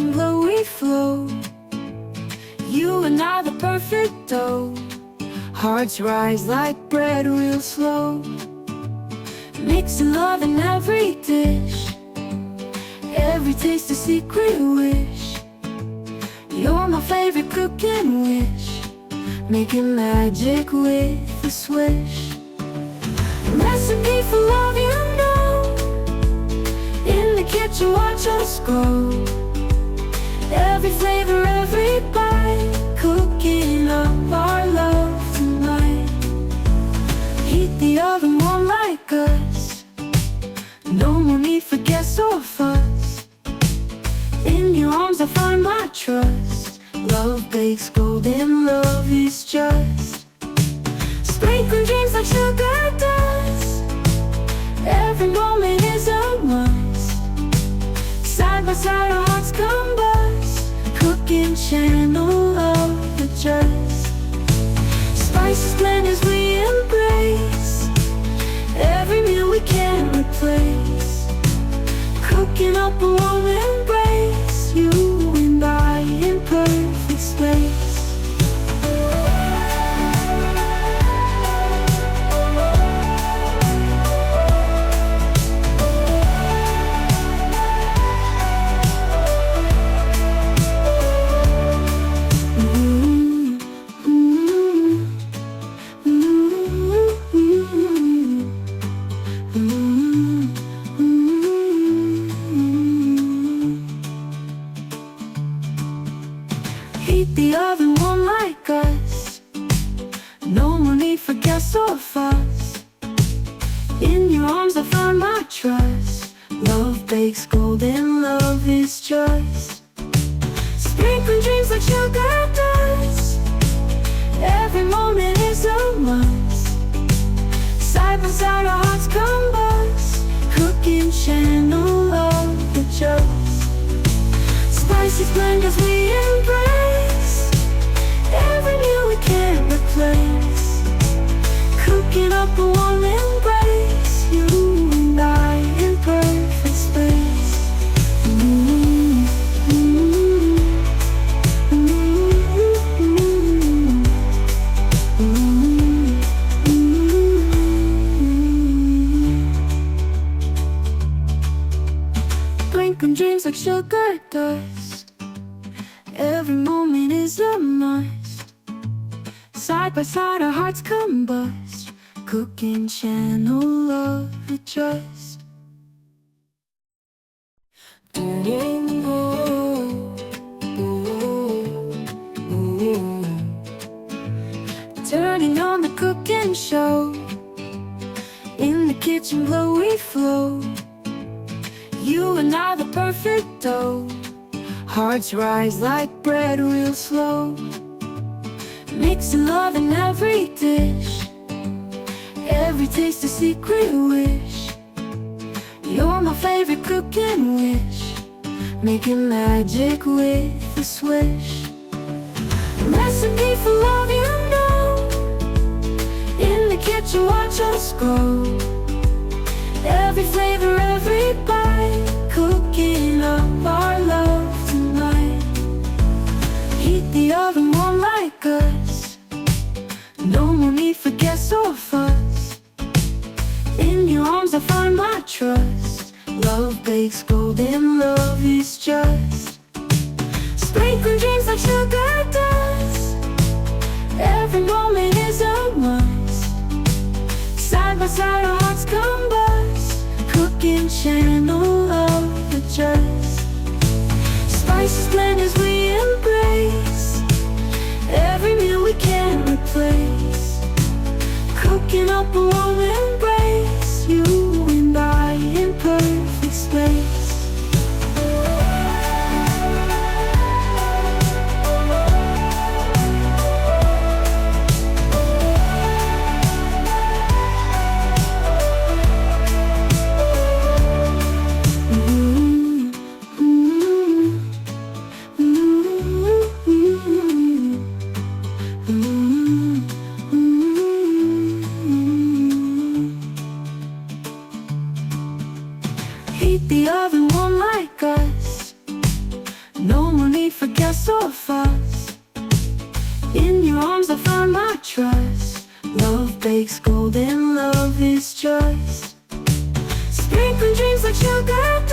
kitchen glow we flow. You and I, the perfect dough. Hearts rise like bread real slow. Mixing love in every dish. Every taste a secret wish. You're my favorite cooking wish. Making magic with a swish. Recipe for love, you know. In the kitchen, watch us grow. Every flavor, every bite. Cooking up our love tonight. Heat the oven warm like us. No more need for guess or fuss. In your arms I find my trust. Love bakes golden, love is just. Sprinkling dreams like sugar dust. Every moment is a must. Side by side our hearts combust. Cooking channel of the just. Spices blend as we embrace. Every meal we can't replace. Cooking up a warm embrace. You and I in perfect space. Heat the oven warm like us. No more need for guess or fuss. In your arms I find my trust. Love bakes golden, love is just. Sprinkling dreams like sugar dust. Every moment is a must. Side by side our hearts combust. Cooking channel of the just. Spices blend as we embrace. Every meal we can't replace. Cooking up a warm embrace. You and I in perfect space. Blinking dreams like sugar dust. Every moment is a must. Side by side our hearts combust. Cooking channel of the just. Turning on the cooking show. In the kitchen glow we flow. You and I, the perfect dough. Hearts rise like bread real slow. Mixing love in every dish. Every taste a secret wish. You're my favorite cooking wish. Making magic with a swish. Recipe for love, you know. In the kitchen, watch us grow. Every flavor, every bite. Cooking up our love tonight. Heat the oven warm like us. No more need for guess or fuss. In your arms I find my trust. Love bakes golden, love is just. Sprinkling dreams like sugar dust. Every moment is a must. Side by side our hearts combust. Cooking channel of the just. Spices blend as we embrace. Every meal we can't replace. Cooking up a warm embrace. You and I in perfect space. Heat the oven warm like us. No for guests or fuss. In your arms I find my trust. Love bakes golden, love is just sprinkling dreams like sugar